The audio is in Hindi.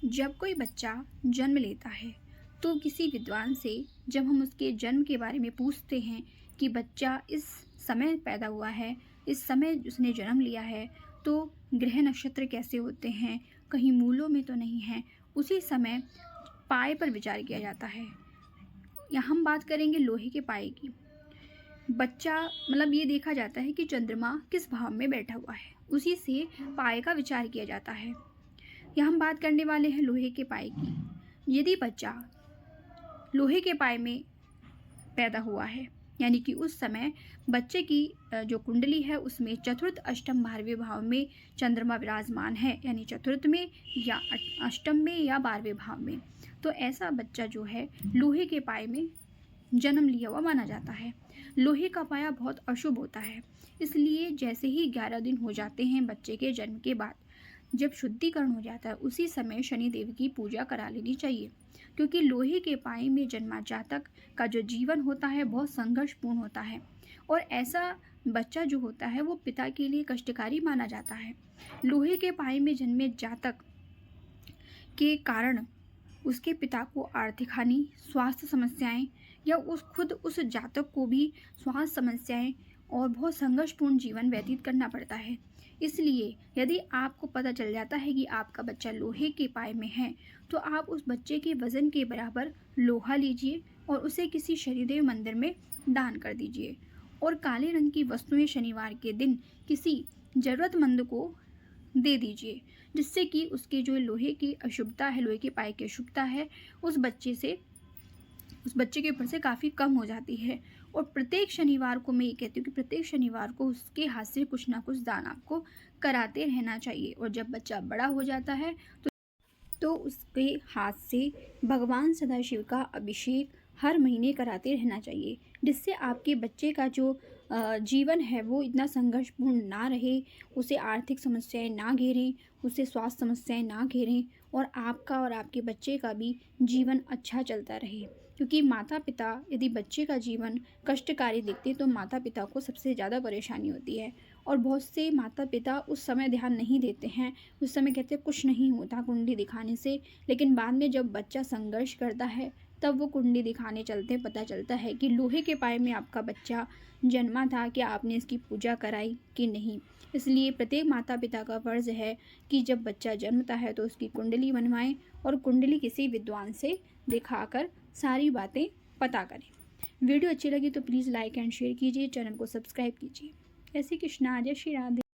जब कोई बच्चा जन्म लेता है तो किसी विद्वान से जब हम उसके जन्म के बारे में पूछते हैं कि बच्चा इस समय पैदा हुआ है, इस समय उसने जन्म लिया है, तो ग्रह नक्षत्र कैसे होते हैं, कहीं मूलों में तो नहीं है, उसी समय पाए पर विचार किया जाता है। यहाँ हम बात करेंगे लोहे के पाए की। बच्चा मतलब ये देखा जाता है कि चंद्रमा किस भाव में बैठा हुआ है, उसी से पाए का विचार किया जाता है। यहाँ हम बात करने वाले हैं लोहे के पाए की। यदि बच्चा लोहे के पाए में पैदा हुआ है, यानी कि उस समय बच्चे की जो कुंडली है उसमें चतुर्थ अष्टम 12वें भाव में चंद्रमा विराजमान है, यानी चतुर्थ में या अष्टम में या 12वें भाव में, तो ऐसा बच्चा जो है लोहे के पाए में जन्म लिया हुआ माना जाता है। लोहे का पाया बहुत अशुभ होता है, इसलिए जैसे ही 11 दिन हो जाते हैं बच्चे के जन्म के बाद, जब शुद्धिकरण हो जाता है उसी समय शनिदेव की पूजा करा लेनी चाहिए, क्योंकि लोहे के पाए में जन्मा जातक का जो जीवन होता है बहुत संघर्षपूर्ण होता है और ऐसा बच्चा जो होता है वो पिता के लिए कष्टकारी माना जाता है। लोहे के पाए में जन्मे जातक के कारण उसके पिता को आर्थिक हानि, स्वास्थ्य समस्याएं या उस जातक को भी स्वास्थ्य समस्याएं और बहुत संघर्षपूर्ण जीवन व्यतीत करना पड़ता है। इसलिए यदि आपको पता चल जाता है कि आपका बच्चा लोहे के पाए में है, तो आप उस बच्चे के वजन के बराबर लोहा लीजिए और उसे किसी शनिदेव मंदिर में दान कर दीजिए और काले रंग की वस्तुएं शनिवार के दिन किसी ज़रूरतमंद को दे दीजिए, जिससे कि उसके जो लोहे की अशुभता है, लोहे के पाए की अशुभता है, उस बच्चे के ऊपर से काफ़ी कम हो जाती है। और प्रत्येक शनिवार को मैं ये कहती हूँ कि प्रत्येक शनिवार को उसके हाथ से कुछ ना कुछ दान आपको कराते रहना चाहिए। और जब बच्चा बड़ा हो जाता है तो उसके हाथ से भगवान सदाशिव का अभिषेक हर महीने कराते रहना चाहिए, जिससे आपके बच्चे का जो जीवन है वो इतना संघर्षपूर्ण ना रहे, उसे आर्थिक समस्याएं ना घेरें, उसे स्वास्थ्य समस्याएं ना घेरें और आपका और आपके बच्चे का भी जीवन अच्छा चलता रहे। क्योंकि माता पिता यदि बच्चे का जीवन कष्टकारी देखते तो माता पिता को सबसे ज़्यादा परेशानी होती है और बहुत से माता पिता उस समय ध्यान नहीं देते हैं, उस समय कहते हैं कुछ नहीं होता कुंडली दिखाने से, लेकिन बाद में जब बच्चा संघर्ष करता है तब वो कुंडली दिखाने चलते हैं, पता चलता है कि लोहे के पाए में आपका बच्चा जन्मा था, क्या आपने इसकी पूजा कराई कि नहीं। इसलिए प्रत्येक माता पिता का फ़र्ज़ है कि जब बच्चा जन्मता है तो उसकी कुंडली बनवाएं और कुंडली किसी विद्वान से दिखाकर सारी बातें पता करें। वीडियो अच्छी लगी तो प्लीज़ लाइक एंड शेयर कीजिए, चैनल को सब्सक्राइब कीजिए। ऐसे कृष्णा, जय श्री राधे।